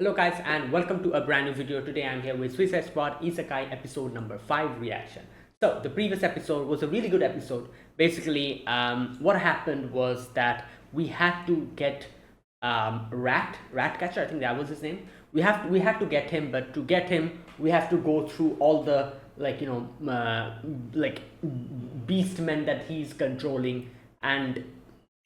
Hello guys and welcome to a brand new video. Today I'm here with Suicide Squad Isekai episode number 5 reaction. So the previous episode was a really good episode. Basically, what happened was that we had to get Ratcatcher, I think that was his name. We had to get him, but to get him we have to go through all the like beastmen that he's controlling, and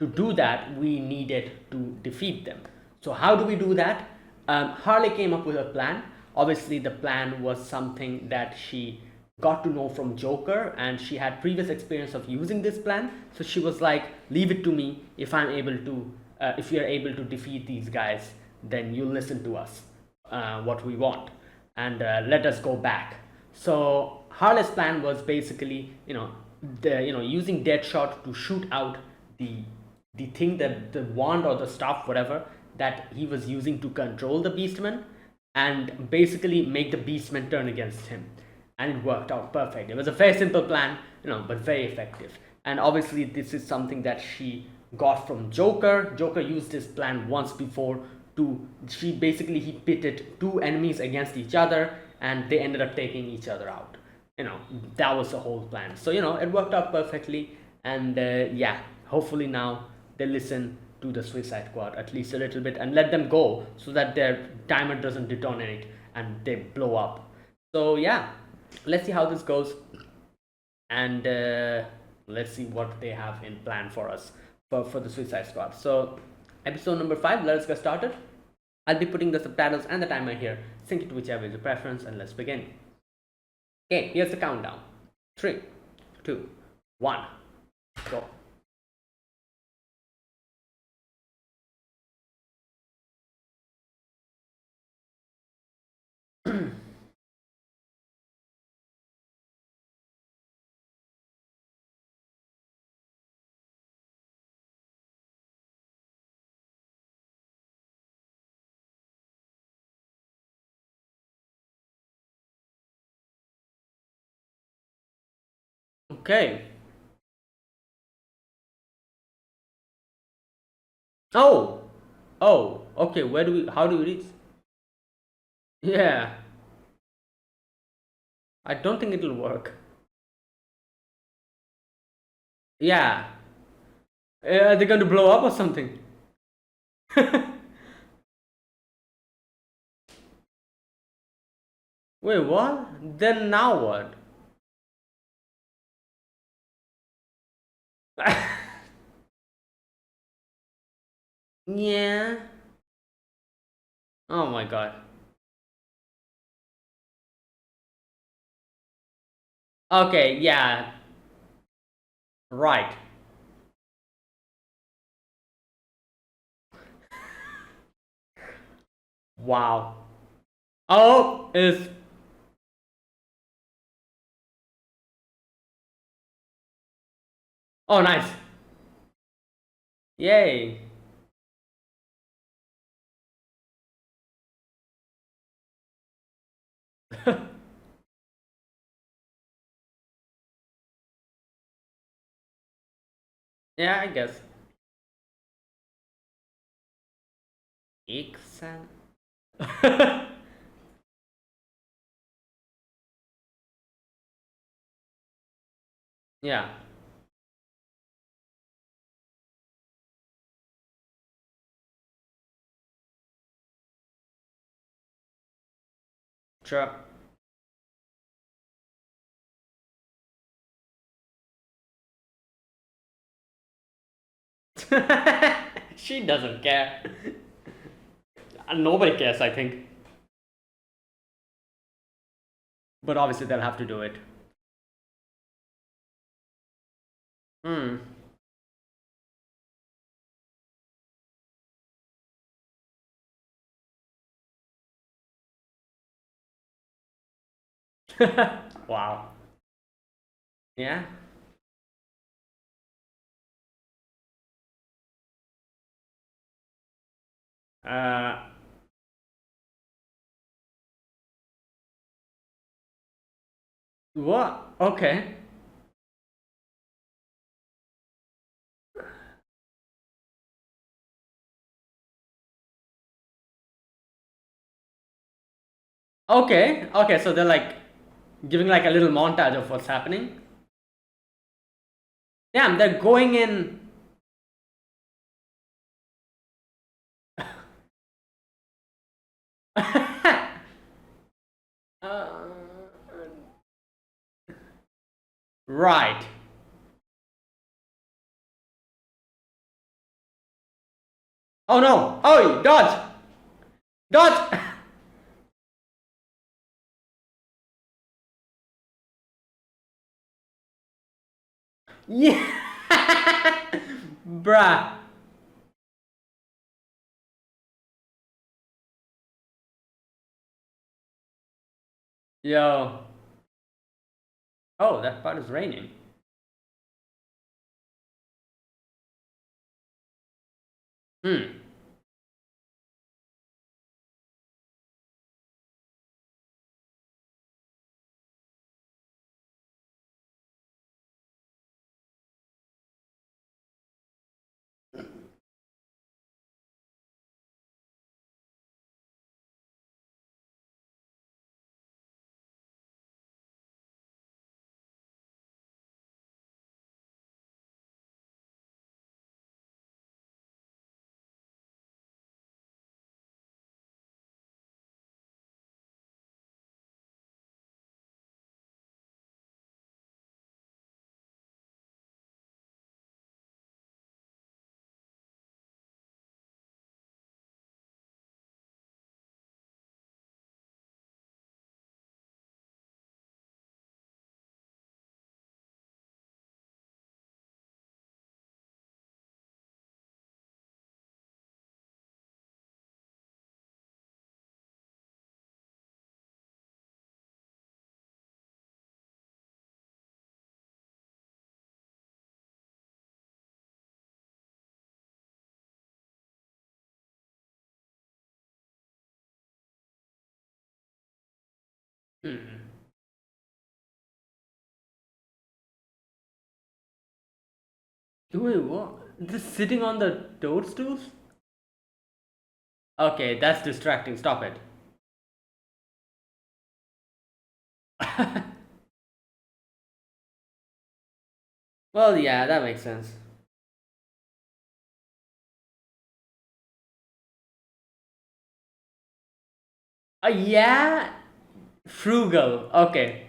to do that we needed to defeat them. So how do we do that? Harley came up with a plan. Obviously the plan was something that she got to know from Joker, and she had previous experience of using this plan, so she was like, leave it to me. If we are able to defeat these guys, then you listen to us, what we want, and let us go back. So Harley's plan was basically, using Deadshot to shoot out the thing, that the wand or the staff, whatever, that he was using to control the Beastman, and basically make the Beastman turn against him. And it worked out perfect. It was a very simple plan, but very effective. And obviously this is something that she got from Joker. Joker used this plan once before. He pitted two enemies against each other, and they ended up taking each other out. That was the whole plan. So it worked out perfectly. And yeah, hopefully now they listen to the Suicide Squad at least a little bit and let them go, so that their timer doesn't detonate and they blow up. So yeah, let's see how this goes, and let's see what they have in plan for us for the Suicide Squad. So episode number 5, let's get started. I'll be putting the subtitles and the timer here. Sync it to whichever is your preference, and let's begin. Okay, here's the countdown. 3, 2, 1, go. Okay. Oh, oh, okay. How do we reach? Yeah, I don't think it'll work. Yeah, are they going to blow up or something? Wait, what? Then now what? Yeah. Oh my god. Okay, yeah. Right. Wow. Oh, is. Oh, nice. Yay. Yeah, I guess. Ixan. Yeah. Sure. She doesn't care. Nobody cares, I think. But obviously they'll have to do it. Hmm. Wow. Yeah. Uh. What? Okay. Okay, okay, so they're like giving like a little montage of what's happening. Damn, they're going in. uh, right. Oh no! Oh, dodge! Dodge! Yeah! Bruh. Yo. Oh, that part is raining. Hmm. Hmm. Wait, what? Just sitting on the toadstools? Okay, that's distracting. Stop it. Well, yeah, that makes sense. Yeah, frugal. Okay,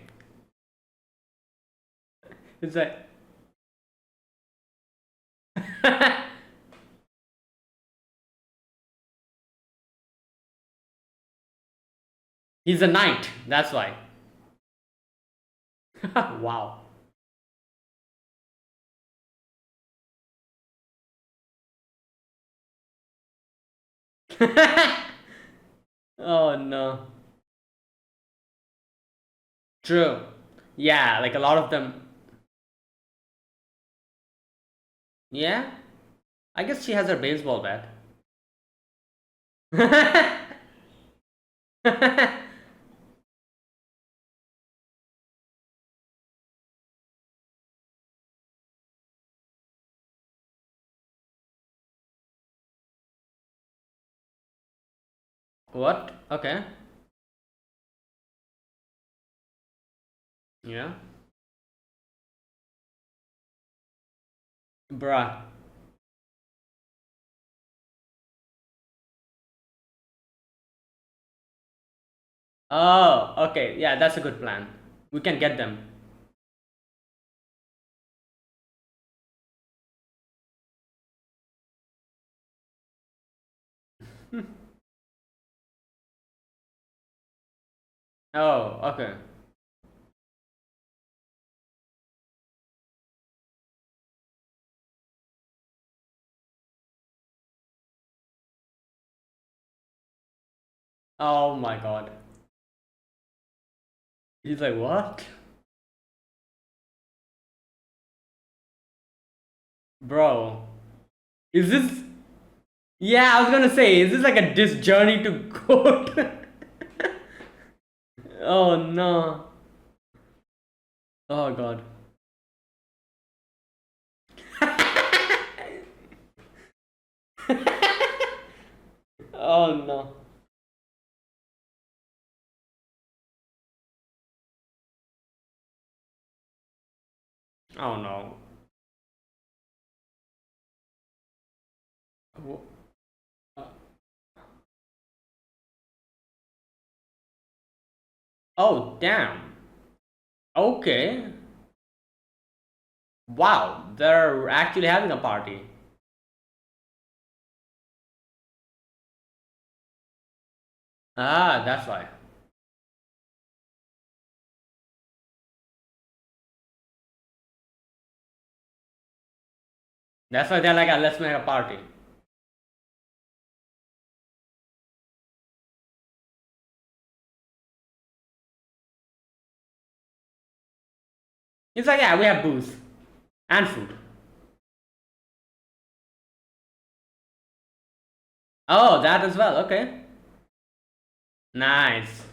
it's like he's a knight. That's why. Wow. Oh no. True. Yeah, like a lot of them. Yeah, I guess she has her baseball bat. What? Okay. Yeah. Bruh. Oh, okay. Yeah, that's a good plan. We can get them. Oh, okay. Oh my god. He's like, what? Bro. Is this. Yeah, I was gonna say, is this like a this journey to goat? Oh no. Oh god. Oh no. Oh no. Oh damn. Okay. Wow, they're actually having a party. Ah, that's why. That's why they're like, "Ah, let's make a party." It's like, yeah, we have booze and food. Oh, that as well. Okay. Nice.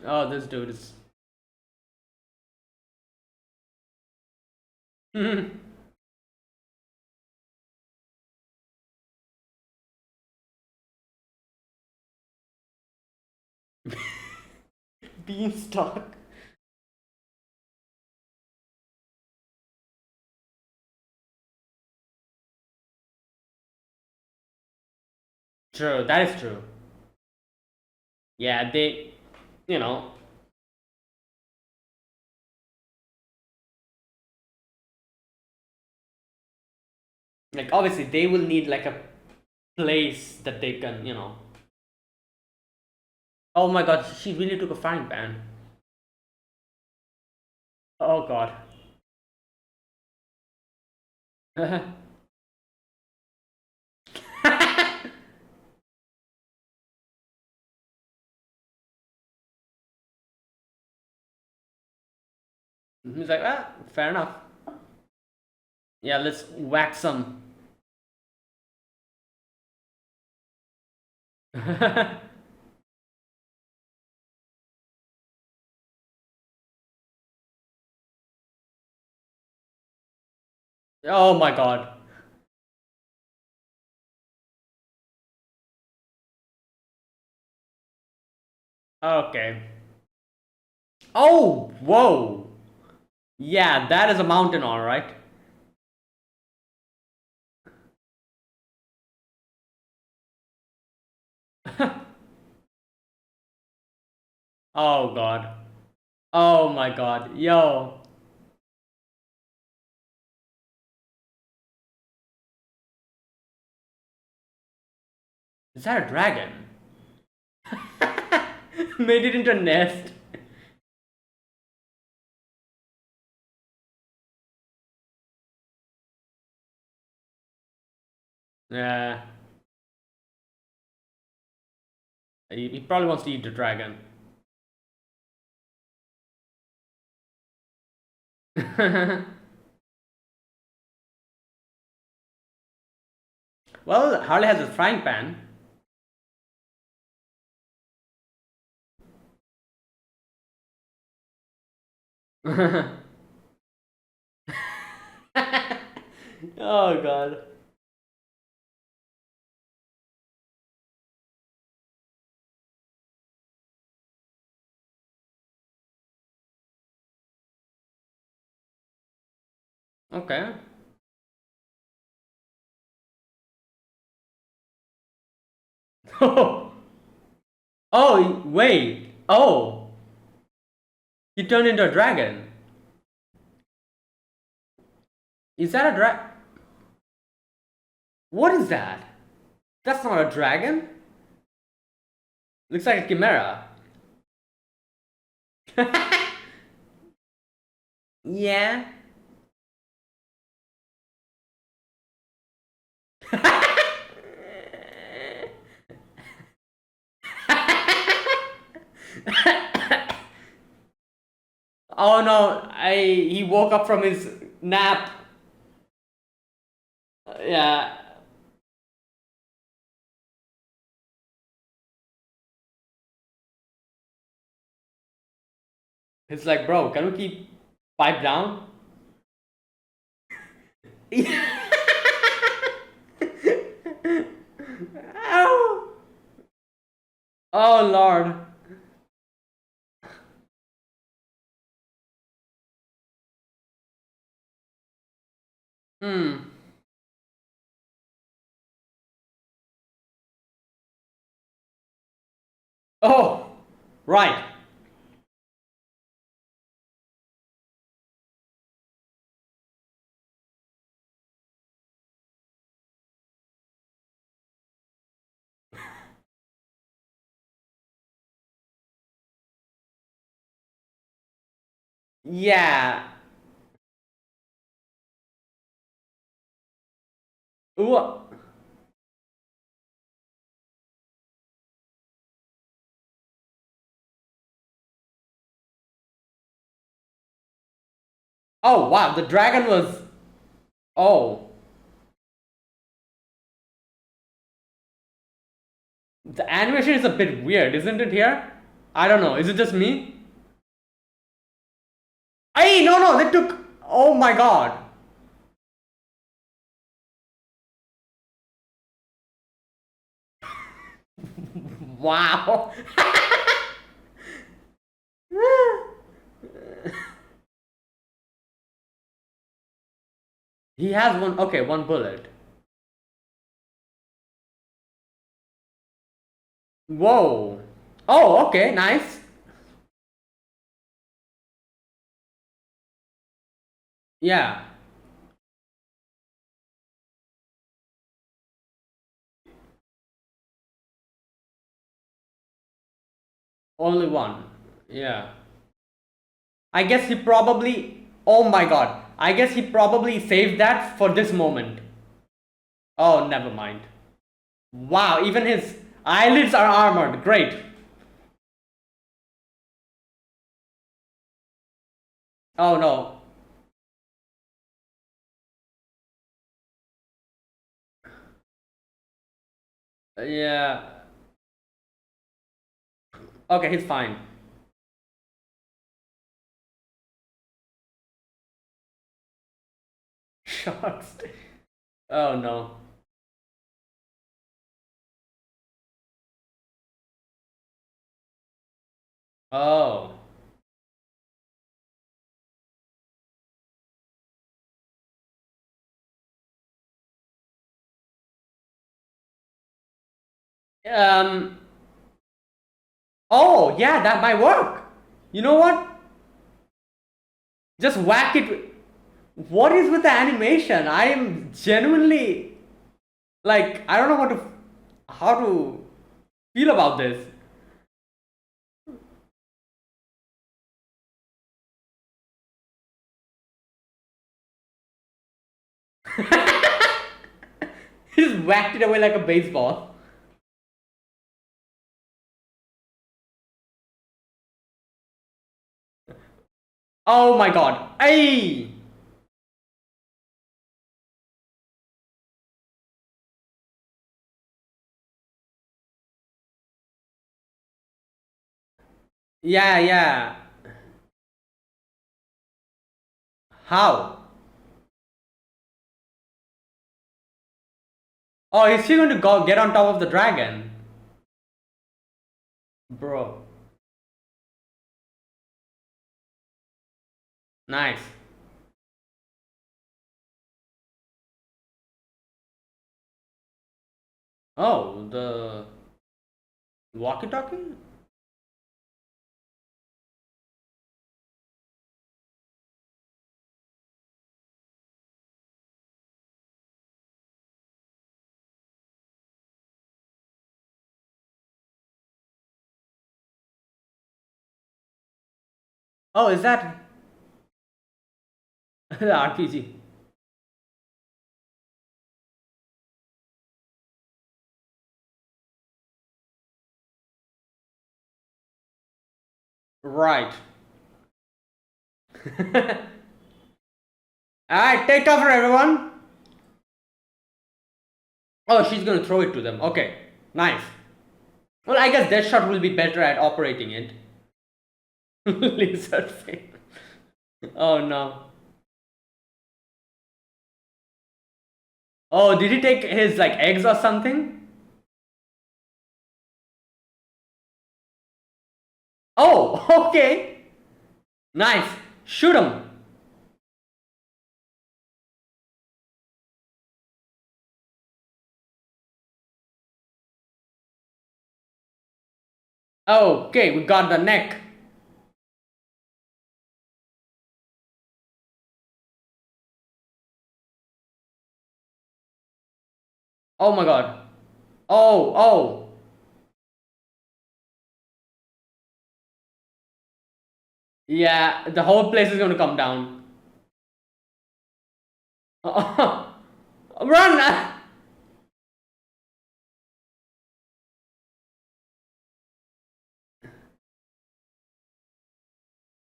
Oh, this dude is beanstalk. True, that is true. Yeah, they, you know, like obviously they will need like a place that they can, Oh my god, she really took a frying pan. Oh god. He's like, ah, fair enough. Yeah, let's whack some. Oh my god. Okay. Oh, whoa. Yeah, that is a mountain, all right. Oh god. Oh my god. Yo. Is that a dragon? Made it into a nest. Yeah. He probably wants to eat the dragon. Well, Harley has a frying pan. Oh god. Okay. Oh, wait. Oh, he turned into a dragon. Is that a What is that? That's not a dragon. Looks like a chimera. Yeah. Oh no, I he woke up from his nap. Yeah. It's like, bro, can we keep pipe down? Oh Lord. Hmm. Oh, right. Yeah. Ooh. Oh wow, the dragon was. Oh, the animation is a bit weird, isn't it? Here, I don't know. Is it just me? Hey, no, no, they took. Oh my god. Wow. He has one. Okay, one bullet. Whoa. Oh, okay, nice. Yeah, only one. Yeah. I guess he probably. Oh my god. I guess he probably saved that for this moment. Oh, never mind. Wow, even his eyelids are armored. Great. Oh no. Yeah. Okay, he's fine. Shots. Oh no. Oh. Um. Oh, yeah, that might work. You know what? Just whack it. What is with the animation? I am genuinely like I don't know how to feel about this. He just whacked it away like a baseball. Oh my god. Hey. Yeah, yeah. How? Oh, is she going to go get on top of the dragon? Bro. Nice. Oh, the walkie-talkie? Oh, is that the RPG? Right. Alright, take cover, everyone. Oh, she's gonna throw it to them. Okay, nice. Well, I guess Deathshot will be better at operating it. Lizard face. Oh no. Oh, did he take his like eggs or something? Okay. Nice. Shoot him. Okay, we got the neck. Oh my god. Oh, oh. Yeah, the whole place is gonna come down. Run!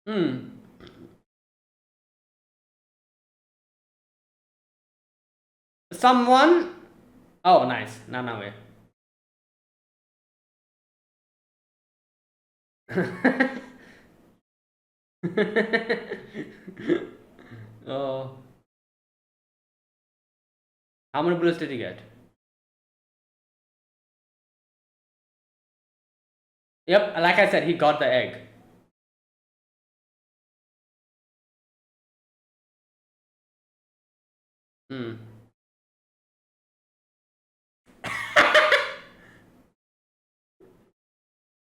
Hmm. Someone. Oh, nice. Nanawe. Oh. How many bullets did he get? Yep, like I said, he got the egg. Hmm.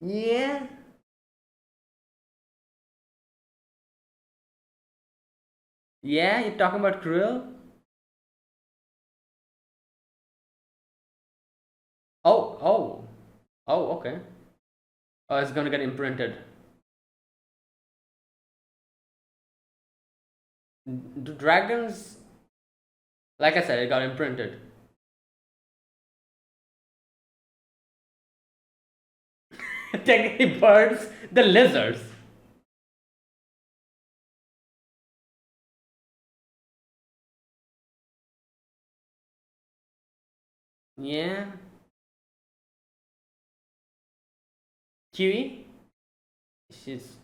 Yeah. Yeah, you're talking about Krill? Oh, oh. Oh, okay. Oh, it's gonna get imprinted. Do dragons. Like I said, it got imprinted. Technically, birds, the lizards. Yeah. Kiwi? She's.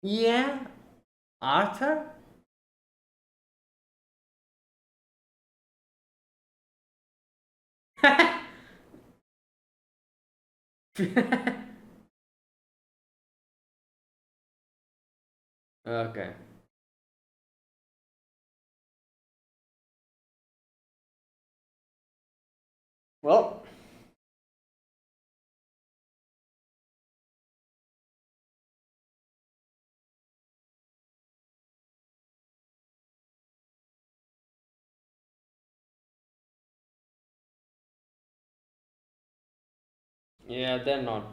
Yeah. Arthur? Okay. Well, yeah, they're not.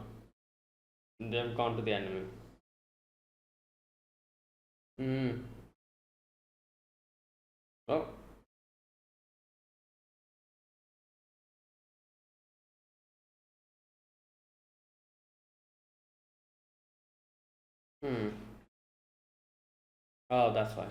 They've gone to the enemy. Hmm. Oh. Hmm. Oh, that's why.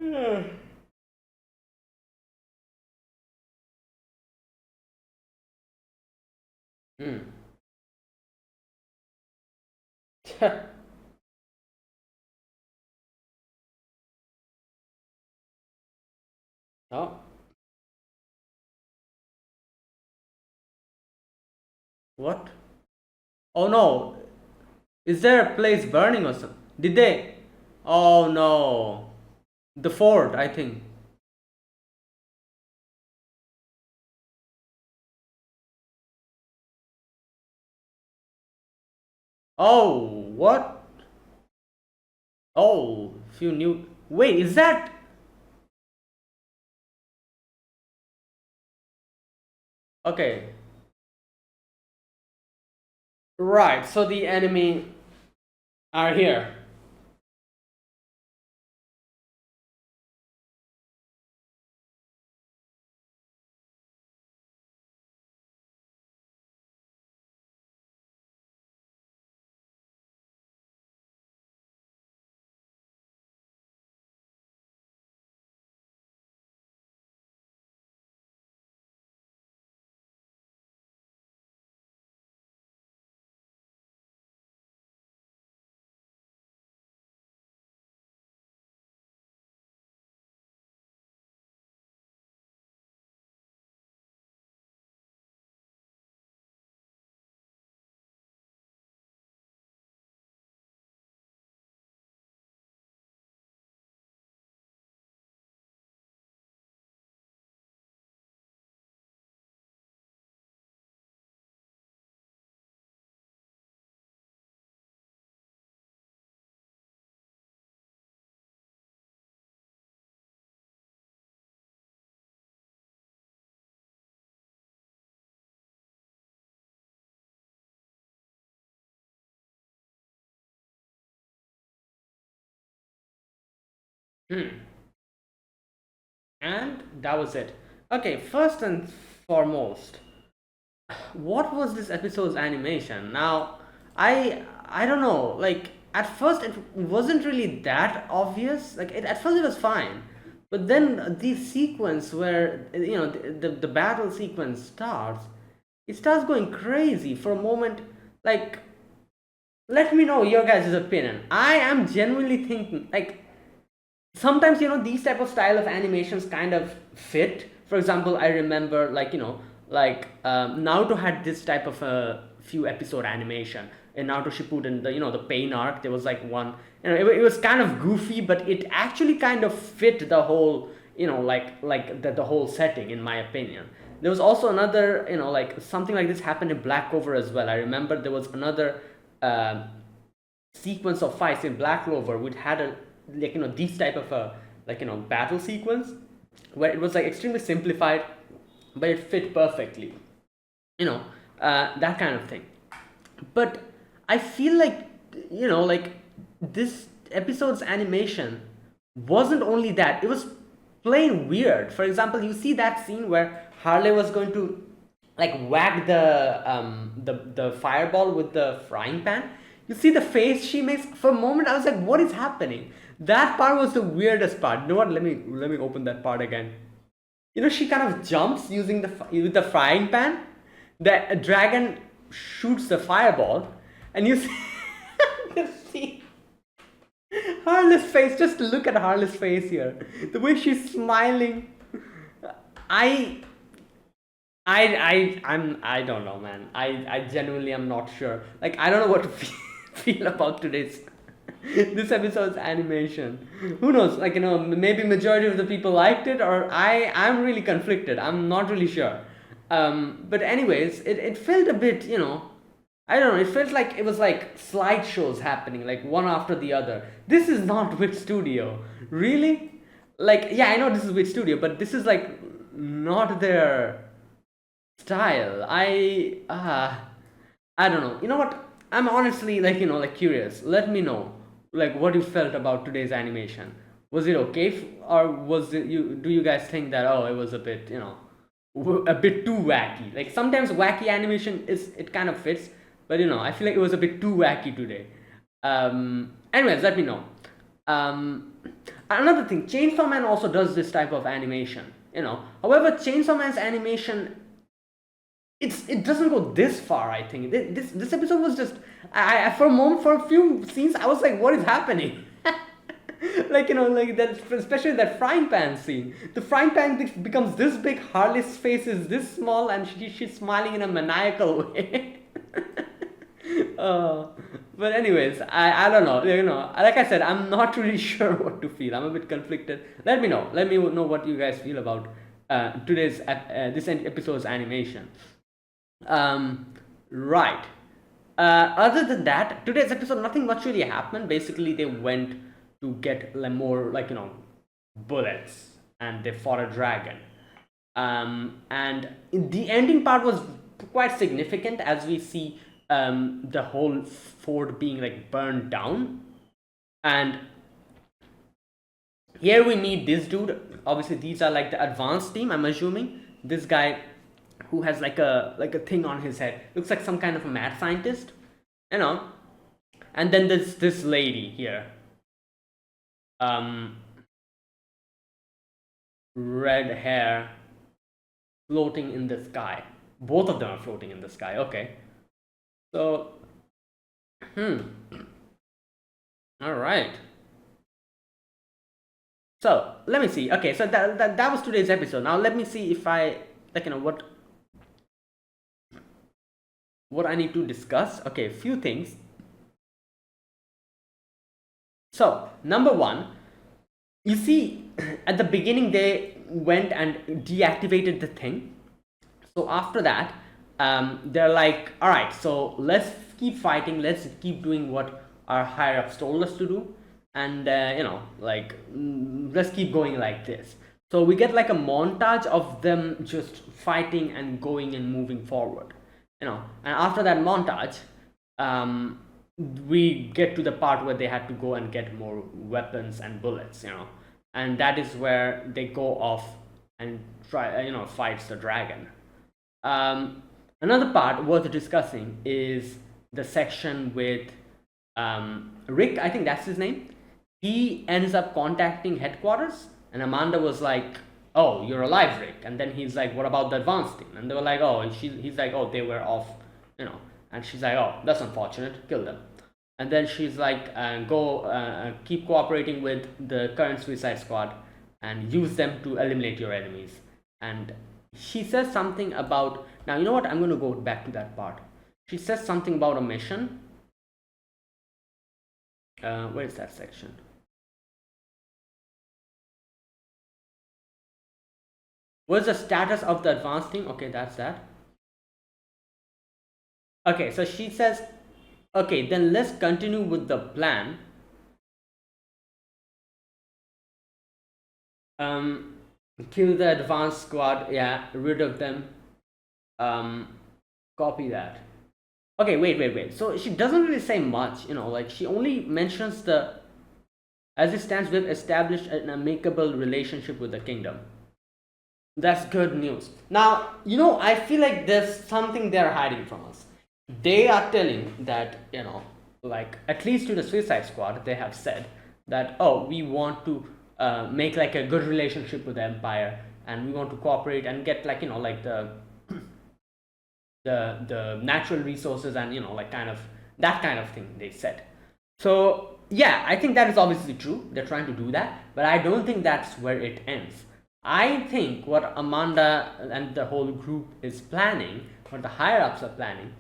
Hmm. Hmm. Oh. What? Oh no. Is there a place burning or something? Did they? Oh no. The fort, I think. Oh, what? Oh, few new. Wait, is that? Okay. Right, so the enemy are here. And that was it. Okay, first and foremost, what was this episode's animation? Now, I don't know. Like at first, it wasn't really that obvious. At first, it was fine, but then the sequence where the battle sequence starts, it starts going crazy for a moment. Like, let me know your guys' opinion. I am genuinely thinking like sometimes these type of style of animations kind of fit. For example, I remember Naruto had this type of a few episode animation in Naruto Shippuden. The pain arc, there was like one, it was kind of goofy, but it actually kind of fit the whole, the whole setting, in my opinion. There was also another, like something like this happened in Black Clover as well. I remember there was another sequence of fights in Black Clover which had a these type of a battle sequence where it was like extremely simplified, but it fit perfectly, that kind of thing. But I feel like this episode's animation wasn't only that, it was plain weird. For example, you see that scene where Harley was going to like whack the fireball with the frying pan. You see the face she makes. For a moment I was like, what is happening? That part was the weirdest part. You know what, let me open that part again. She kind of jumps using with the frying pan. The dragon shoots the fireball, and you see, you see Harley's face. Just look at Harley's face here. The way she's smiling. I don't know, man. I genuinely am not sure. Like, I don't know what to feel about today's this episode's animation. Who knows? Like, maybe majority of the people liked it, or I'm really conflicted. I'm not really sure. But anyways, it felt a bit, I don't know. It felt like it was like slideshows happening, like one after the other. This is not Wit Studio, really. Like, yeah, I know this is Wit Studio, but this is like not their style. I don't know. You know what? I'm honestly like curious. Let me know like what you felt about today's animation. Was it okay, or was it you? Do you guys think that it was a bit a bit too wacky? Like sometimes wacky animation it kind of fits, but I feel like it was a bit too wacky today. Anyways, let me know. Another thing, Chainsaw Man also does this type of animation. However, Chainsaw Man's animation, it doesn't go this far. I think this episode was just I for a moment, for a few scenes, I was like, what is happening? Like like that, especially that frying pan scene. The frying pan becomes this big, Harley's face is this small, and she's smiling in a maniacal way. But anyways, I don't know. Like I said, I'm not really sure what to feel. I'm a bit conflicted. Let me know what you guys feel about today's this episode's animation. Right. Other than that, today's episode, nothing much really happened. Basically, they went to get more bullets, and they fought a dragon. And the ending part was quite significant, as we see the whole fort being like burned down. And here we meet this dude. Obviously, these are like the advanced team, I'm assuming. This guy who has like a thing on his head, looks like some kind of a mad scientist, and then there's this lady here, red hair, floating in the sky. Both of them are floating in the sky. Okay, so all right, so let me see. Okay, so that was today's episode. Now let me see if I what I need to discuss. Okay, few things. So number one, you see at the beginning they went and deactivated the thing. So after that, they're like, all right, so let's keep fighting, let's keep doing what our higher ups told us to do, and let's keep going like this. So we get like a montage of them just fighting and going and moving forward. And after that montage, we get to the part where they had to go and get more weapons and bullets. and that is where they go off and try, fights the dragon. Another part worth discussing is the section with Rick, I think that's his name. He ends up contacting headquarters, and Amanda was like, "Oh, you're alive, Rick." And then he's like, "What about the advance team?" And they were like, "Oh," he's like, "Oh, they were off, you know." And she's like, "Oh, that's unfortunate. Kill them." And then she's like, "Go, keep cooperating with the current Suicide Squad, and use them to eliminate your enemies." And she says something about, now you know what? I'm going to go back to that part. She says something about a mission. Where is that section? What's the status of the advanced team? Okay, that's that. Okay, so she says, okay, then let's continue with the plan. Kill the advanced squad, yeah, rid of them. Copy that. Okay, wait. So she doesn't really say much, like she only mentions the, as it stands, we've established an amicable relationship with the kingdom. That's good news. Now, I feel like there's something they're hiding from us. They are telling that, like, at least to the Suicide Squad, they have said that, oh, we want to make like a good relationship with the Empire, and we want to cooperate and get, like, like the natural resources, and like kind of that kind of thing, they said. So yeah, I think that is obviously true. They're trying to do that, but I don't think that's where it ends. I think what Amanda and the whole group is planning, what the higher ups are planning,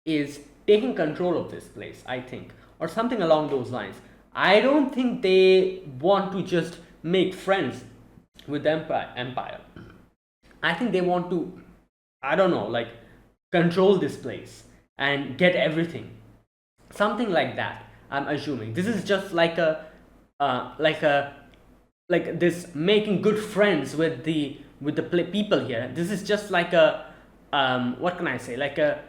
is taking control of this place, I think, or something along those lines. I don't think they want to just make friends with the Empire. I think they want to, I don't know, like, control this place and get everything. Something like that, I'm assuming. This is just like this making good friends with the people here. This is just like a what can I say, like a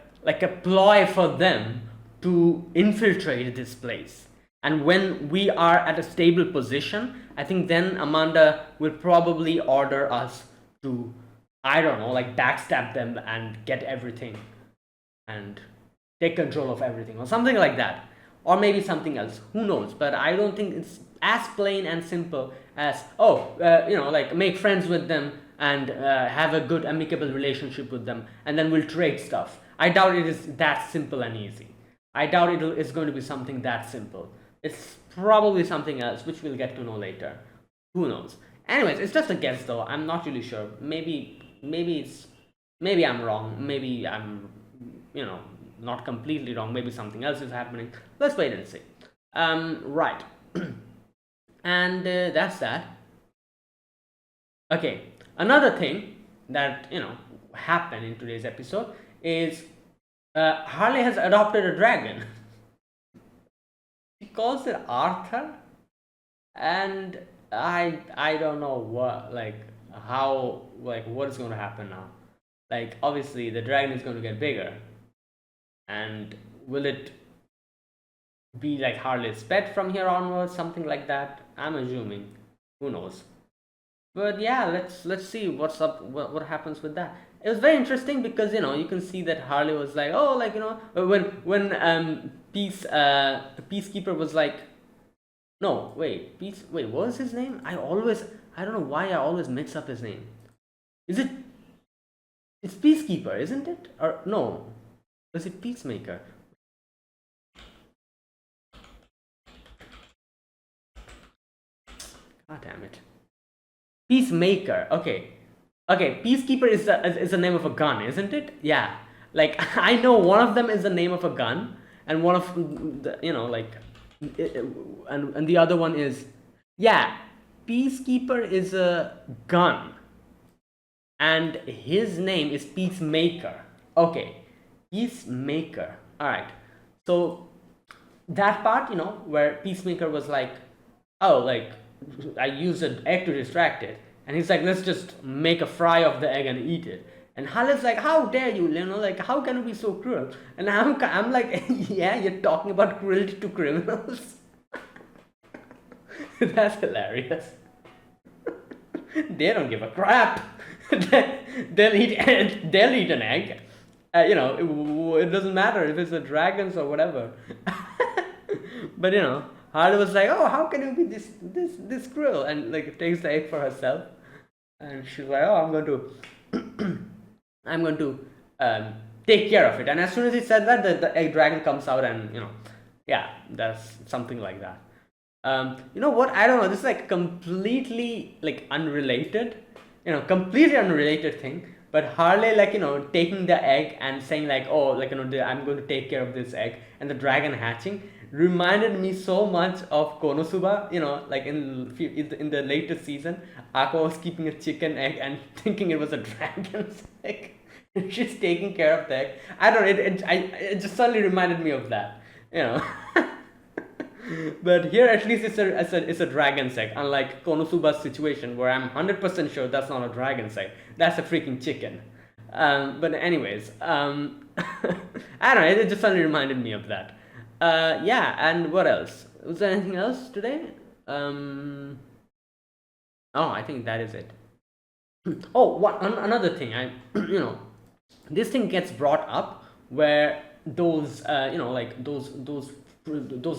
ploy for them to infiltrate this place. And when we are at a stable position, I think then Amanda will probably order us to, I don't know, like backstab them and get everything and take control of everything, or something like that. Or maybe something else, who knows. But I don't think it's as plain and simple as, like make friends with them and have a good amicable relationship with them, and then we'll trade stuff. I doubt it is that simple and easy. I doubt it's going to be something that simple. It's probably something else, which we'll get to know later. Who knows? Anyways, it's just a guess though. I'm not really sure. Maybe I'm wrong. Maybe I'm, not completely wrong. Maybe something else is happening. Let's wait and see. Right. And that's that. Okay. Another thing that, happened in today's episode is Harley has adopted a dragon. She calls it Arthur, and I don't know what, like, how, like, what is going to happen now. Like, obviously the dragon is going to get bigger, and will it be like Harley's pet from here onwards, something like that? I'm assuming. Who knows? But yeah, let's see what's up, what happens with that. It was very interesting because you can see that Harley was like, oh, like, when Peacekeeper was like, no, wait, what was his name? I don't know why I always mix up his name. It's Peacekeeper, isn't it? Or no, is it Peacemaker? God damn it. Peacemaker. Okay. Peacekeeper is the name of a gun, isn't it? Yeah. Like, I know one of them is the name of a gun, and one of the, and the other one is, yeah, Peacekeeper is a gun, and his name is Peacemaker. Okay, Peacemaker. All right. So that part, where Peacemaker was like, oh, like, I used an egg to distract it, and he's like, let's just make a fry of the egg and eat it. And Harley's like, how dare you, like, how can you be so cruel? And I'm like, yeah, you're talking about cruelty to criminals. That's hilarious. They don't give a crap. They'll eat an egg. It doesn't matter if it's a dragons or whatever. But Harley was like, "Oh, how can you be this cruel?" And like takes the egg for herself, and she's like, "Oh, I'm going to take care of it." And as soon as he said that, the egg dragon comes out, and yeah, that's something like that. You know what? I don't know. This is like completely like unrelated, completely unrelated thing. But Harley, like taking the egg and saying like, "Oh, like I'm going to take care of this egg," and the dragon hatching reminded me so much of Konosuba. Like in the latest season, Aqua was keeping a chicken egg and thinking it was a dragon's egg. She's taking care of the egg. I don't know. It just suddenly reminded me of that. But here at least it's a dragon's egg, unlike Konosuba's situation where I'm 100% sure that's not a dragon's egg. That's a freaking chicken. But anyways, I don't know. It just suddenly reminded me of that. Yeah, and what else? Was there anything else today? Oh, I think that is it. Oh, another thing. This thing gets brought up where those like those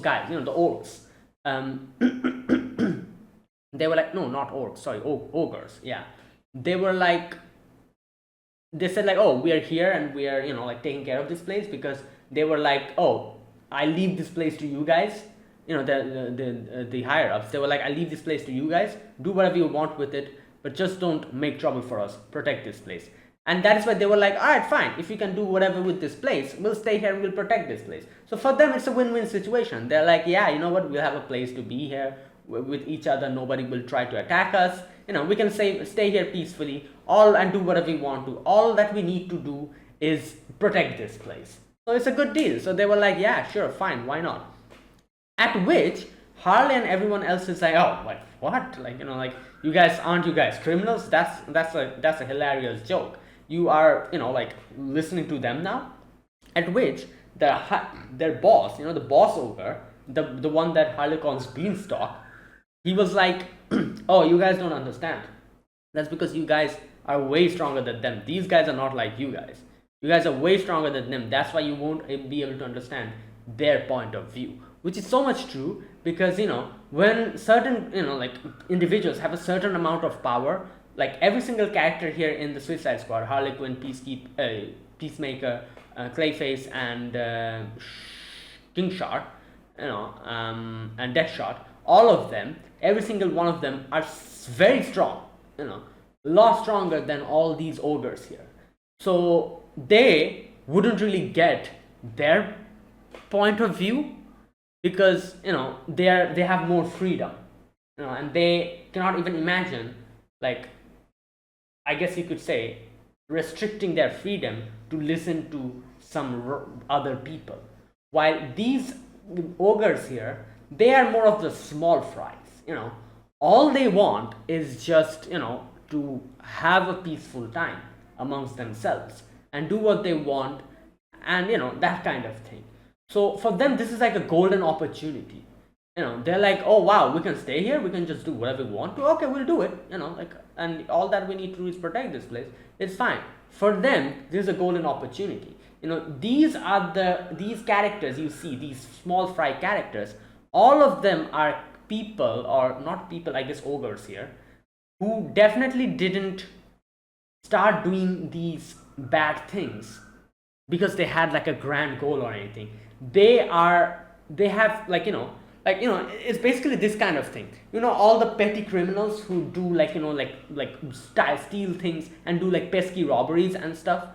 guys, the orcs, they were like, no, not orcs, sorry, ogres, yeah, they were like, they said like, "Oh, we are here and we are like taking care of this place," because they were like, "Oh, I leave this place to you guys." The higher ups, they were like, "I leave this place to you guys, do whatever you want with it, but just don't make trouble for us, protect this place." And that is why they were like, "All right, fine, if you can do whatever with this place, we'll stay here and we'll protect this place." So for them it's a win-win situation. They're like, "Yeah, you know what, we'll have a place to be here with each other, nobody will try to attack us, we can stay here peacefully and do whatever we want to. All that we need to do is protect this place." So it's a good deal. So they were like, "Yeah, sure, fine, why not?" At which Harley and everyone else is like, "Oh, like what? Like you guys, aren't you guys criminals? That's a hilarious joke. You are like listening to them now." At which their boss, the boss ogre, the one that Harley calls Beanstalk, he was like, "Oh, you guys don't understand. That's because you guys are way stronger than them. These guys are not like you guys. You guys are way stronger than them. That's why you won't be able to understand their point of view." Which is so much true, because when certain like individuals have a certain amount of power, like every single character here in the Suicide Squad, Harley Quinn, Peacemaker, Clayface, and King Shark, and Deathshot, all of them, every single one of them are very strong, a lot stronger than all these ogres here. So they wouldn't really get their point of view, because they have more freedom, and they cannot even imagine, like, I guess you could say, restricting their freedom to listen to some other people. While these ogres here, they are more of the small fries. All they want is just to have a peaceful time amongst themselves and do what they want, and that kind of thing. So for them, this is like a golden opportunity. They're like, "Oh wow, we can stay here, we can just do whatever we want to. Okay, we'll do it. And all that we need to do is protect this place. It's fine." For them, this is a golden opportunity. These characters you see, these small fry characters, all of them are people, or not people, I guess ogres here, who definitely didn't start doing these bad things because they had like a grand goal or anything. They have it's basically this kind of thing. All the petty criminals who do steal things and do like pesky robberies and stuff,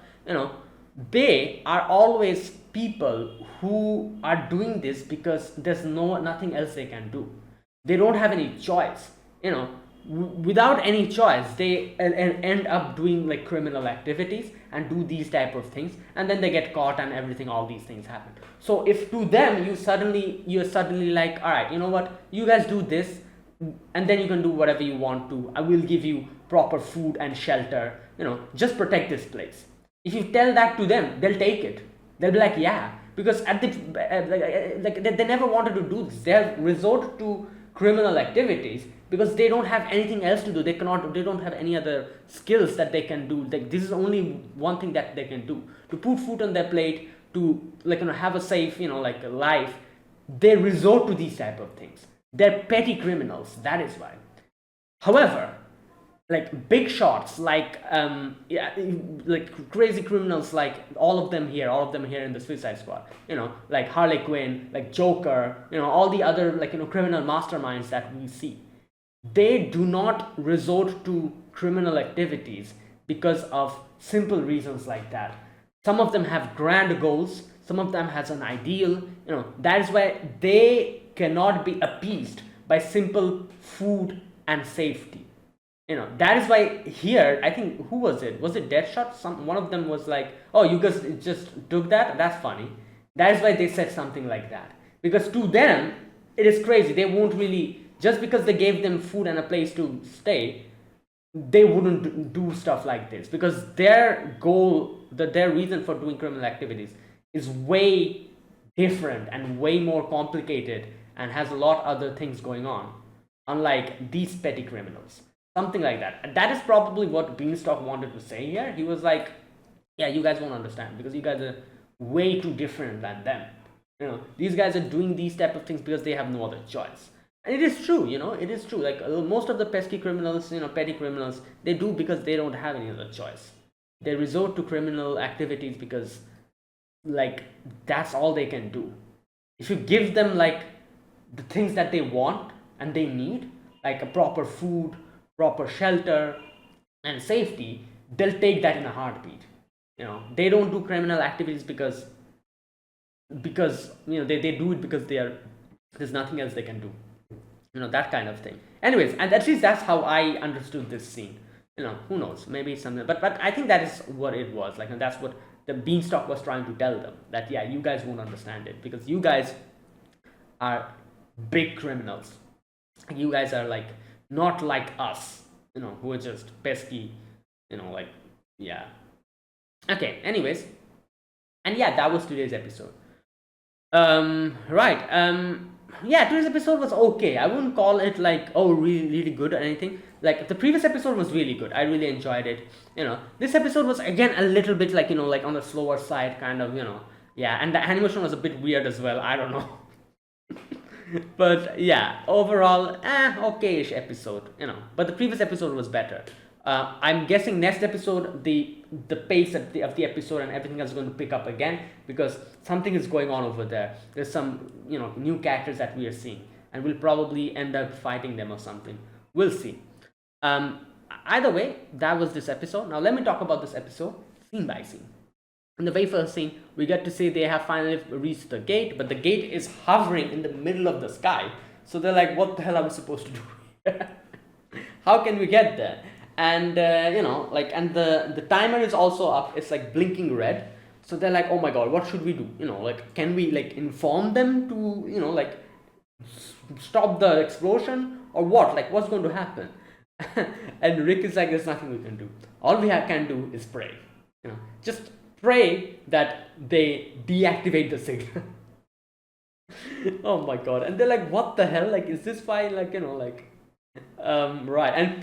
they are always people who are doing this because there's nothing else they can do. They don't have any choice. Without any choice, they end up doing like criminal activities and do these type of things, and then they get caught and everything, all these things happen. So if to them you're suddenly like, "All right, you know what, you guys do this, and then you can do whatever you want to. I will give you proper food and shelter, just protect this place." If you tell that to them, they'll take it. They'll be like, "Yeah," because they never wanted to do this. They'll resort to criminal activities because they don't have anything else to do. They don't have any other skills that they can do. Like, this is only one thing that they can do to put food on their plate, to like, have a safe, like, a life. They resort to these type of things. They're petty criminals, that is why. However, like, big shots, like, like crazy criminals, like all of them here in the Suicide Squad, like Harley Quinn, like Joker, all the other, like, criminal masterminds that we see, they do not resort to criminal activities because of simple reasons like that. Some of them have grand goals, some of them has an ideal, that is why they cannot be appeased by simple food and safety. That is why here, I think, who was it Deadshot? One of them was like, oh, you guys just took that's funny. That is why they said something like that, because to them it is crazy. They won't really, just because they gave them food and a place to stay, they wouldn't do stuff like this, because their goal, their reason for doing criminal activities is way different and way more complicated and has a lot other things going on, unlike these petty criminals. Something like that. And that is probably what Beanstalk wanted to say here. He was like, yeah, you guys won't understand because you guys are way too different than them. These guys are doing these type of things because they have no other choice. And it is true, it is true. Like, most of the pesky criminals, petty criminals, they do because they don't have any other choice. They resort to criminal activities because, like, that's all they can do. If you give them, like, the things that they want and they need, like a proper food, proper shelter, and safety, they'll take that in a heartbeat. They don't do criminal activities because they do it because there's nothing else they can do. That kind of thing. Anyways, and at least that's how I understood this scene. Who knows? Maybe it's something, but I think that is what it was. Like, and that's what the Beanstalk was trying to tell them, that yeah, you guys won't understand it because you guys are big criminals. You guys are like not like us, who are just pesky, like, yeah. Okay, anyways, and yeah, that was today's episode. Right. Yeah, today's episode was okay. I wouldn't call it like, oh, really, really good or anything. Like, the previous episode was really good. I really enjoyed it. This episode was again a little bit like, like on the slower side, kind of, yeah, and the animation was a bit weird as well. I don't know. But yeah, overall, okay-ish episode, but the previous episode was better. I'm guessing next episode the pace of the episode and everything is going to pick up again, because something is going on over there. There's some new characters that we are seeing, and we'll probably end up fighting them or something. We'll see. Either way, that was this episode. Now let me talk about this episode scene by scene. In the very first scene, we get to see they have finally reached the gate, but the gate is hovering in the middle of the sky. So they're like, what the hell are we supposed to do here? How can we get there? And, like, and the timer is also up. It's like blinking red. So they're like, oh my god, what should we do? Like, can we like inform them to, like, stop the explosion or what? Like, what's going to happen? And Rick is like, there's nothing we can do. All we can do is pray. Just pray that they deactivate the signal. Oh my god. And they're like, what the hell? Like, is this fine? Like, like, right. And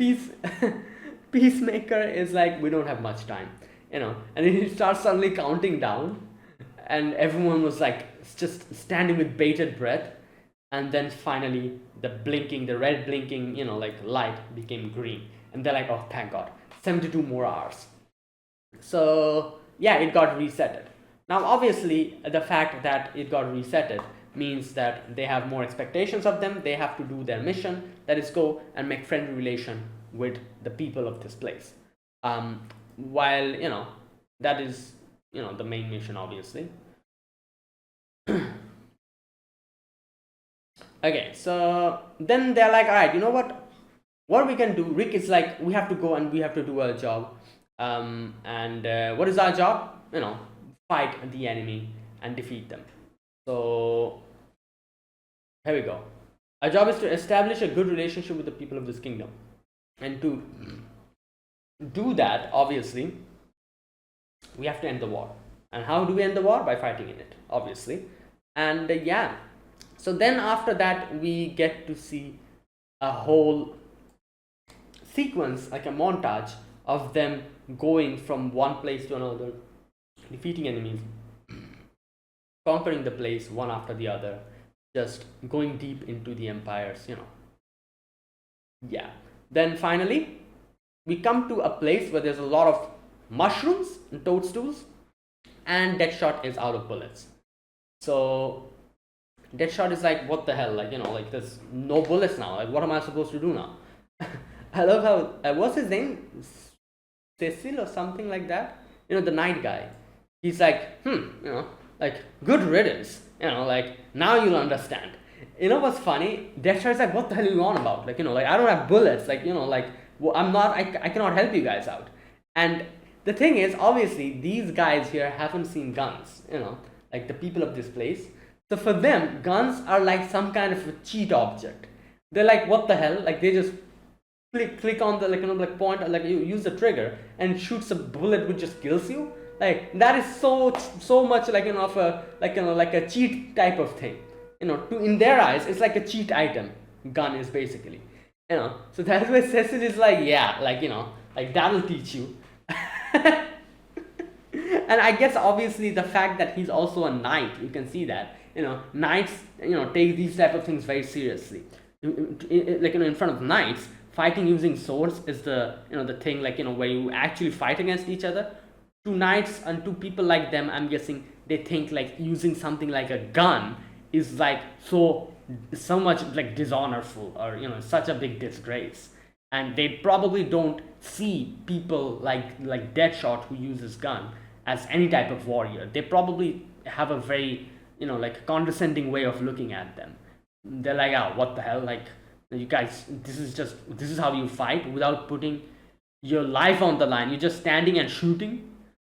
Peacemaker is like, we don't have much time, and then he starts suddenly counting down, and everyone was like just standing with bated breath, and then finally the red blinking, like light became green, and they're like, oh, thank god, 72 more hours. So yeah, it got resetted. Now obviously the fact that it got resetted means that they have more expectations of them. They have to do their mission, that is go and make friendly relation with the people of this place. While that is the main mission, obviously. Okay, so then they're like, all right, you know what we can do? Rick is like, we have to go and we have to do our job. And what is our job? Fight the enemy and defeat them. So here we go. Our job is to establish a good relationship with the people of this kingdom. And to do that, obviously, we have to end the war. And how do we end the war? By fighting in it, obviously. And yeah, so then after that, we get to see a whole sequence, like a montage of them going from one place to another, defeating enemies, conquering the place one after the other, just going deep into the empires, Yeah. Then finally, we come to a place where there's a lot of mushrooms and toadstools, and Deadshot is out of bullets. So Deadshot is like, what the hell? Like, like there's no bullets now. Like, what am I supposed to do now? I love how, what's his name? Cecil or something like that? The night guy. He's like, like, good riddance. Like, now you'll understand. What's funny? Deadshot's like, what the hell are you on about? Like, like, I don't have bullets. Like, like, well, I cannot help you guys out. And the thing is, obviously, these guys here haven't seen guns, like the people of this place. So for them, guns are like some kind of a cheat object. They're like, what the hell? Like, they just click on the, like point, like you use the trigger and shoots a bullet which just kills you. Like, that is so much like, of a, like a cheat type of thing. In their eyes, it's like a cheat item. Gun is basically, so that's why Cecil is like, yeah, like, like that'll teach you. And I guess obviously the fact that he's also a knight, you can see that, knights, take these type of things very seriously. Like, in front of knights, fighting using swords is the, the thing, like, where you actually fight against each other. To knights and to people like them, I'm guessing they think like using something like a gun is like so much like dishonorful, or such a big disgrace, and they probably don't see people like Deadshot, who uses gun, as any type of warrior. They probably have a very like condescending way of looking at them. They're like, oh, what the hell, like, you guys, this is how you fight without putting your life on the line. You're just standing and shooting,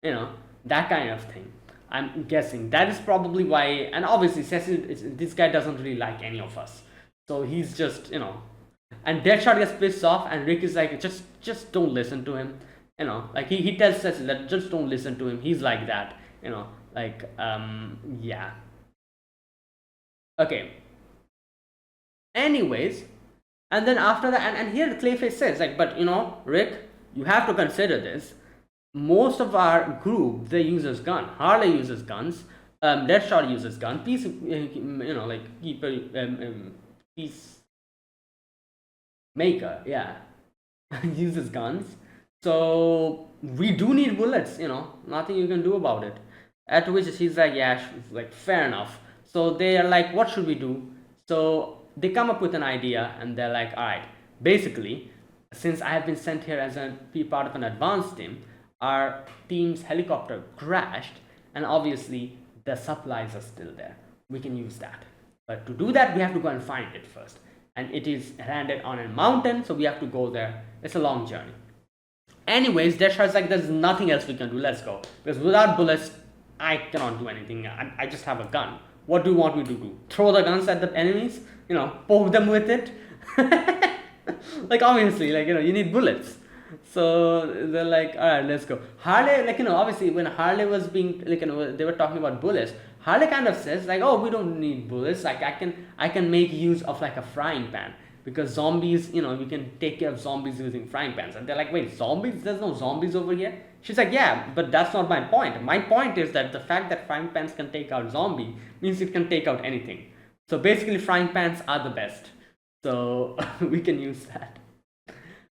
that kind of thing. I'm guessing that is probably why. And obviously Cecil, this guy doesn't really like any of us, so he's just, and Deadshot gets pissed off, and Rick is like, just don't listen to him, like he tells Cecil that just don't listen to him, he's like that, like, yeah. Okay, anyways, and then after that, and here Clayface says like, but Rick, you have to consider this. Most of our group, they uses gun. Harley uses guns. Deadshot uses gun. Peace, like keeper, peace maker, yeah, uses guns. So we do need bullets. Nothing you can do about it. At which she's like, yeah, she's like, fair enough. So they are like, what should we do? So they come up with an idea, and they're like, all right, basically, since I have been sent here as a part of an advance team, our team's helicopter crashed, and obviously the supplies are still there. We can use that, but to do that we have to go and find it first, and it is landed on a mountain, so we have to go there. It's a long journey. Anyways, Deadshot's like, there's nothing else we can do, let's go, because without bullets I cannot do anything. I just have a gun. What do you want me to do? Throw the guns at the enemies? Poke them with it? Like, obviously, like, you need bullets. So they're like, all right, let's go. Harley, like, obviously when Harley was being, like, they were talking about bullets, Harley kind of says like, oh, we don't need bullets, like I can make use of like a frying pan, because zombies, we can take care of zombies using frying pans. And they're like, wait, zombies? There's no zombies over here? She's like, yeah, but that's not my point. My point is that the fact that frying pans can take out zombie means it can take out anything. So basically frying pans are the best, so we can use that.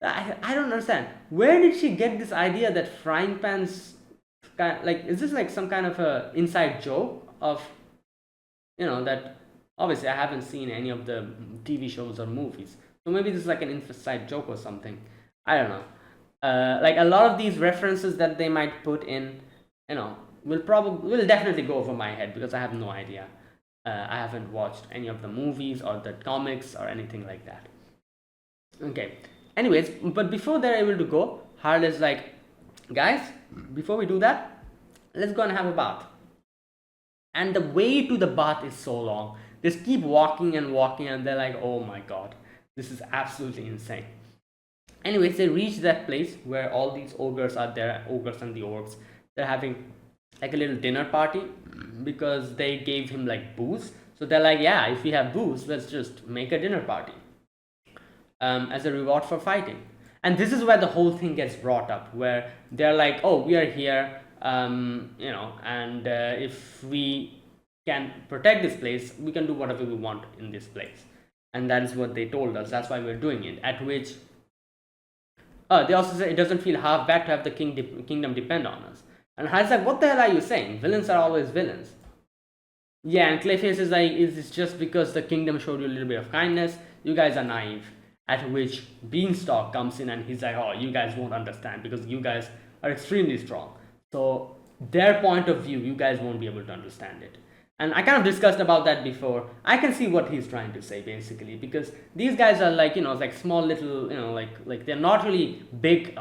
I don't understand. Where did she get this idea that frying pans, like, is this like some kind of a inside joke of, that obviously I haven't seen any of the TV shows or movies. So maybe this is like an inside joke or something. I don't know. Like, a lot of these references that they might put in, will definitely go over my head, because I have no idea. I haven't watched any of the movies or the comics or anything like that. Okay. Anyways, but before they're able to go, Harley's like, guys, before we do that, let's go and have a bath. And the way to the bath is so long. They just keep walking and walking, and they're like, oh my god, this is absolutely insane. Anyways, they reach that place where all these ogres are there, ogres and the orcs. They're having like a little dinner party, because they gave him like booze. So they're like, yeah, if we have booze, let's just make a dinner party. as a reward for fighting. And this is where the whole thing gets brought up, where they're like, oh, we are here, and if we can protect this place, we can do whatever we want in this place. And that is what they told us. That's why we're doing it. At which they also say it doesn't feel half bad to have the kingdom depend on us. And Harry's like, what the hell are you saying? Villains are always villains. Yeah, and Clayface is like, it's just because the kingdom showed you a little bit of kindness. You guys are naive. At which Beanstalk comes in and he's like, oh, you guys won't understand because you guys are extremely strong. So their point of view, you guys won't be able to understand it. And I kind of discussed about that before. I can see what he's trying to say basically, because these guys are like, like small little, like they're not really big,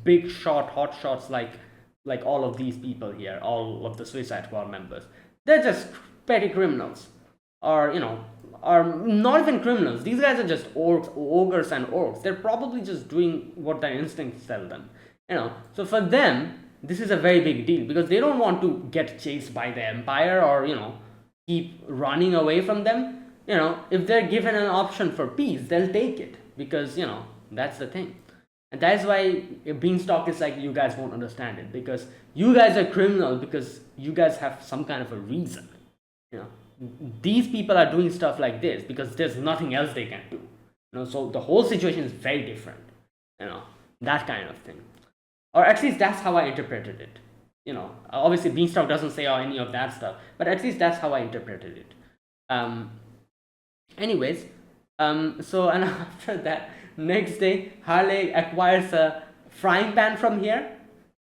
big shot, hot shots like all of these people here, all of the Suicide Squad members. They're just petty criminals, or are not even criminals. These guys are just ogres and orcs. They're probably just doing what their instincts tell them. So for them, this is a very big deal because they don't want to get chased by the Empire or keep running away from them. If they're given an option for peace, they'll take it because that's the thing. And that's why Beanstalk is like, you guys won't understand it because you guys are criminal because you guys have some kind of a reason. These people are doing stuff like this because there's nothing else they can do. So the whole situation is very different. That kind of thing. Or at least that's how I interpreted it. Obviously Beanstalk doesn't say any of that stuff, but at least that's how I interpreted it. Anyways, so and after that, next day, Harley acquires a frying pan from here,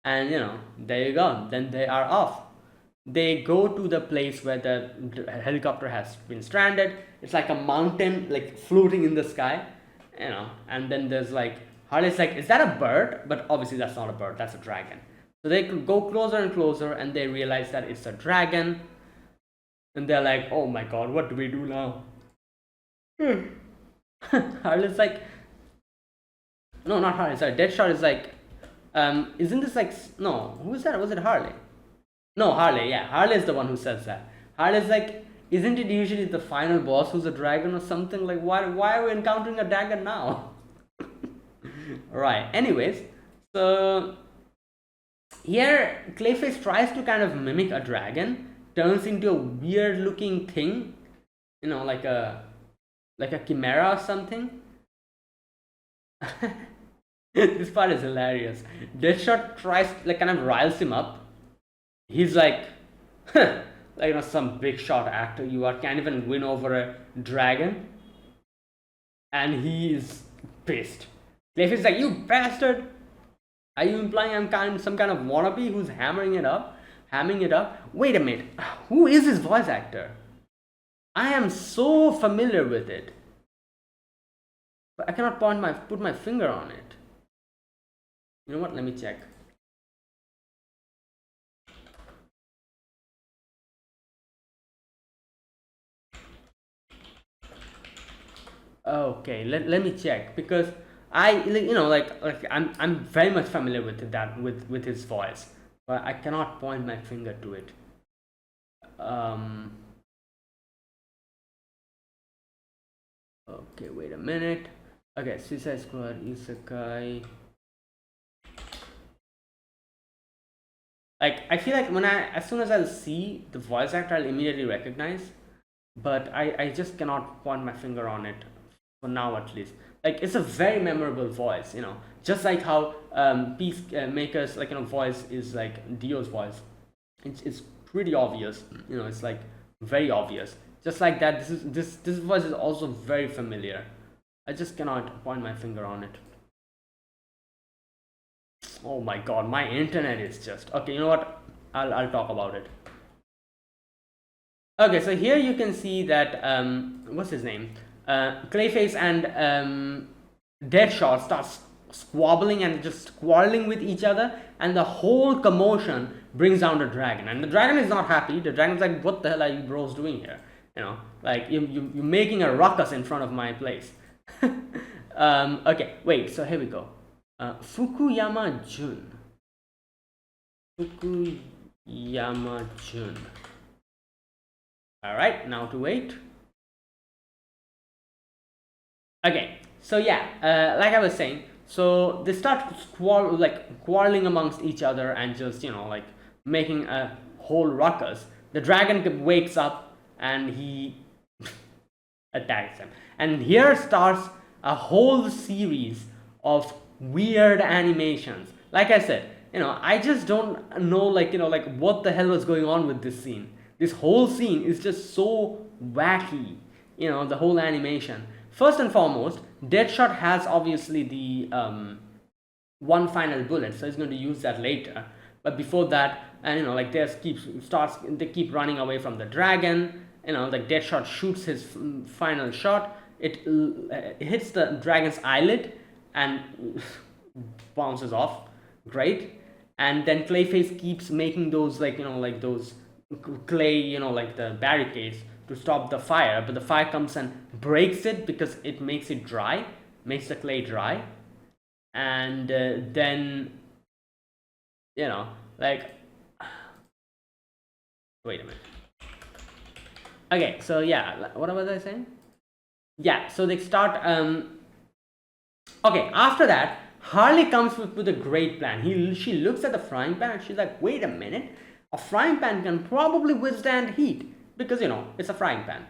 and there you go. Then they are off. They go to the place where the helicopter has been stranded. It's like a mountain, like floating in the sky, and then there's like, Harley's like, is that a bird? But obviously that's not a bird, that's a dragon. So they go closer and closer and they realize that it's a dragon. And they're like, oh my god, what do we do now? Harley's like, no, not Harley, sorry, Deadshot is like, isn't this like, no, who is that? Was it Harley? No, Harley, yeah, Harley is the one who says that. Harley's like, isn't it usually the final boss who's a dragon or something? Like, why are we encountering a dragon now? Right, anyways, so here Clayface tries to kind of mimic a dragon, turns into a weird looking thing, like a chimera or something. This part is hilarious. Deadshot tries, like, kind of riles him up. He's like, like, some big shot actor you are, can't even win over a dragon. And he is pissed. Clayface is like, you bastard! Are you implying I'm some kind of wannabe who's hamming it up? Wait a minute, who is this voice actor? I am so familiar with it, but I cannot put my finger on it. You know what? Let me check. Okay, let me check because I'm very much familiar with that with his voice, but I cannot point my finger to it. Okay, wait a minute. Okay, Suicide Squad, Isekai. Like, I feel like as soon as I'll see the voice actor, I'll immediately recognize, but I just cannot point my finger on it for now, at least. Like, it's a very memorable voice, just like how Peacemaker's voice is like Dio's voice. It's pretty obvious, it's like very obvious. Just like that, this voice is also very familiar. I just cannot point my finger on it. Oh my god, my internet is just okay. You know what? I'll talk about it. Okay, so here you can see that what's his name? Clayface and Deadshot starts squabbling and just quarreling with each other, and the whole commotion brings down the dragon. And the dragon is not happy. The dragon's like, "What the hell are you bros doing here? Like you're making a ruckus in front of my place." Okay, wait. So here we go. Fukuyama Jun. All right, now to wait. Okay, So yeah, like I was saying, so they start quarreling amongst each other and just like making a whole ruckus. The dragon wakes up and he attacks him, and here starts a whole series of weird animations. Like I said, I just don't know, like what the hell was going on with this scene. This whole scene is just so wacky, the whole animation. First and foremost, Deadshot has obviously the one final bullet, so he's going to use that later. But before that, and like they keep running away from the dragon. Like Deadshot shoots his final shot. It hits the dragon's eyelid and bounces off. Great. And then Clayface keeps making those like those clay, like the barricades to stop the fire, but the fire comes and breaks it because it makes it dry, makes the clay dry. And then like, wait a minute. Okay, so yeah, what was I saying? Yeah, so they start okay, after that Harley comes with a great plan. She looks at the frying pan and she's like, wait a minute, a frying pan can probably withstand heat because it's a frying pan.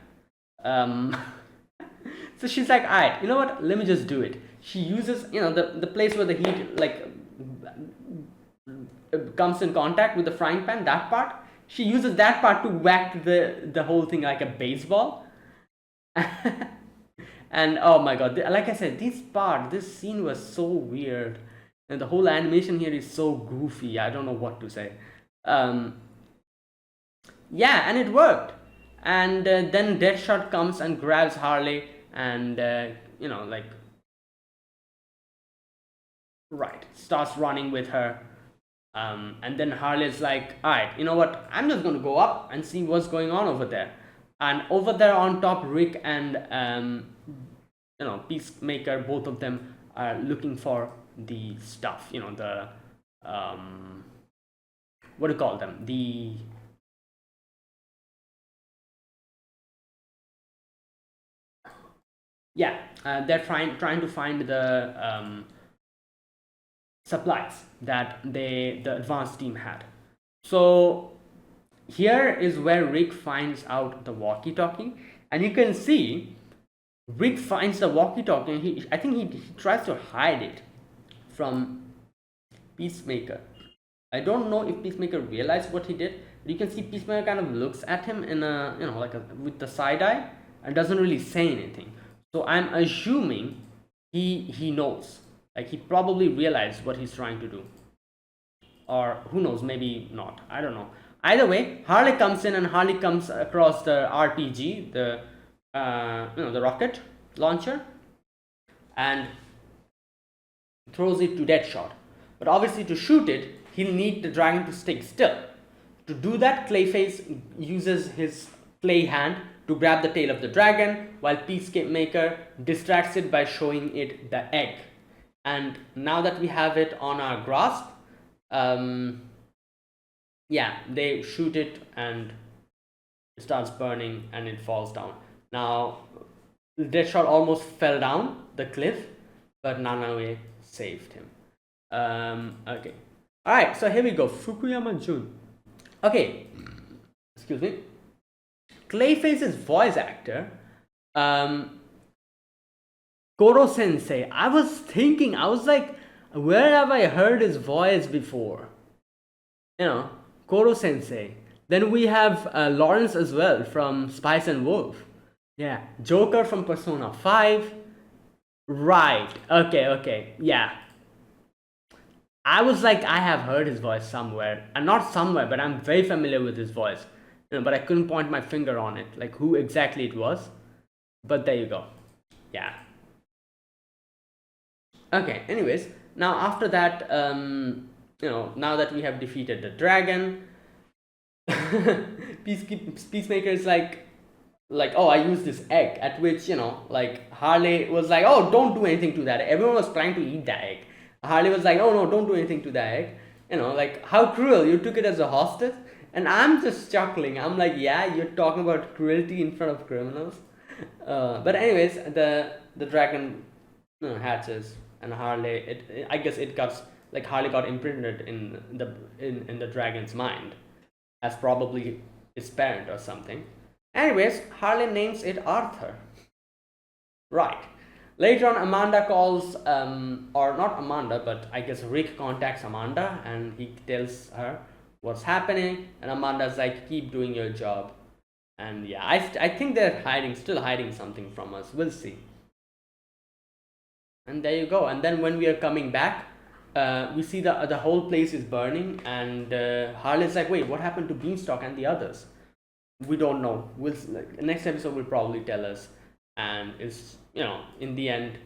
So she's like, alright, you know what, let me just do it. She uses the place where the heat comes in contact with the frying pan, that part. She uses that part to whack the whole thing like a baseball. And oh my god, like I said, this scene was so weird, and the whole animation here is so goofy. I don't know what to say. Yeah, and it worked. And then Deadshot comes and grabs Harley and like, right, starts running with her. And then Harley's like, alright, you know what, I'm just gonna go up and see what's going on over there. And over there on top, Rick and Peacemaker, both of them are looking for the stuff, the what do you call them, the they're trying to find the supplies that the advanced team had. So here is where Rick finds out the walkie-talkie, and you can see Rick finds the walkie-talkie and I think he tries to hide it from Peacemaker. I don't know if Peacemaker realized what he did, but you can see Peacemaker kind of looks at him in a with the side eye and doesn't really say anything. So I'm assuming he knows. Like, he probably realized what he's trying to do. Or who knows, maybe not. I don't know. Either way, Harley comes in and Harley comes across the RPG, the the rocket launcher, and throws it to Deadshot. But obviously, to shoot it, he'll need the dragon to stick still. To do that, Clayface uses his clay hand to grab the tail of the dragon, while Peacemaker distracts it by showing it the egg. And now that we have it on our grasp, they shoot it and it starts burning and it falls down. Now, Deadshot almost fell down the cliff, but Nanaue saved him. Okay. Alright, so here we go. Fukuyama Jun. Okay. Excuse me. Clayface's voice actor, Koro Sensei. I was like, where have I heard his voice before? Koro Sensei. Then we have Lawrence as well from Spice and Wolf. Yeah, Joker from Persona 5. Right. Okay. Yeah. I was like, I have heard his voice somewhere. And not somewhere, but I'm very familiar with his voice. But I couldn't point my finger on it, like who exactly it was. But there you go. Yeah. Okay, anyways, now after that, now that we have defeated the dragon, Peacemaker is like, oh, I used this egg, at which, Harley was like, oh, don't do anything to that. Everyone was trying to eat that egg. Harley was like, oh, no, don't do anything to that egg. Like, how cruel, you took it as a hostage? And I'm just chuckling. I'm like, yeah, you're talking about cruelty in front of criminals. But anyways, the dragon hatches, and Harley. I guess it got like Harley got imprinted in the dragon's mind as probably his parent or something. Anyways, Harley names it Arthur. Right. Later on, Amanda calls, or not Amanda, but I guess Rick contacts Amanda and he tells her what's happening. And Amanda's like, keep doing your job. And yeah, I think they're still hiding something from us. We'll see. And there you go. And then when we are coming back, we see the whole place is burning. And Harley's like, wait, what happened to Beanstalk and the others? We don't know. Next episode will probably tell us. And in the end,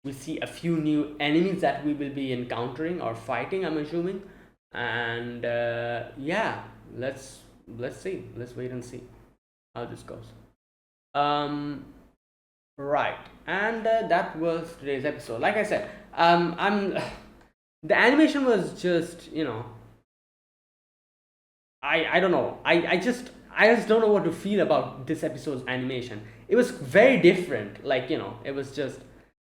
we see a few new enemies that we will be encountering or fighting, I'm assuming. And yeah, let's see. Let's wait and see how this goes. Right, and that was today's episode. Like I said, the animation was just I don't know. I just don't know what to feel about this episode's animation. It was very different. Like it was just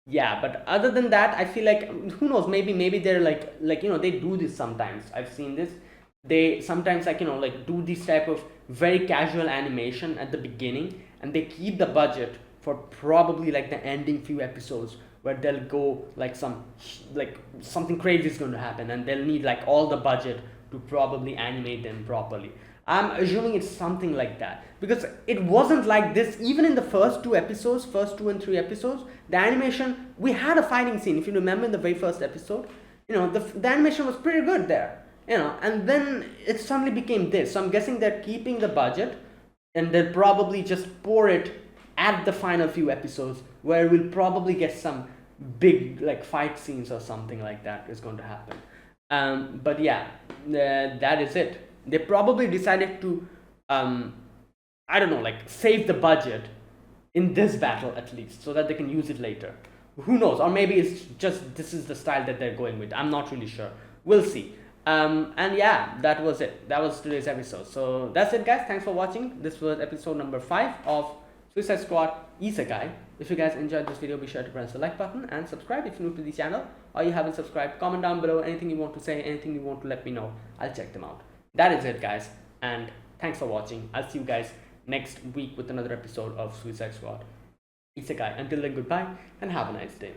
yeah. But other than that, I feel like who knows? Maybe they're like they do this sometimes. I've seen this. They sometimes like do this type of very casual animation at the beginning, and they keep the budget for probably like the ending few episodes where they'll go like something crazy is going to happen, and they'll need like all the budget to probably animate them properly. I'm assuming it's something like that because it wasn't like this even in the first 2 and 3 episodes. The animation, we had a fighting scene, if you remember, in the very first episode. The animation was pretty good there, and then it suddenly became this. So I'm guessing they're keeping the budget and they'll probably just pour it at the final few episodes where we'll probably get some big like fight scenes or something like that is going to happen. But yeah, that is it. They probably decided to I don't know, like save the budget in this battle at least so that they can use it later. Who knows? Or maybe it's just this is the style that they're going with. I'm not really sure. We'll see. And yeah, that was it. That was today's episode. So that's it, guys. Thanks for watching. This was episode number 5 of Suicide Squad Isekai. If you guys enjoyed this video, be sure to press the like button and subscribe if you're new to the channel or you haven't subscribed. Comment down below anything you want to say, anything you want to let me know. I'll check them out. That is it, guys, and thanks for watching. I'll see you guys next week with another episode of Suicide Squad Isekai. Until then, goodbye and have a nice day.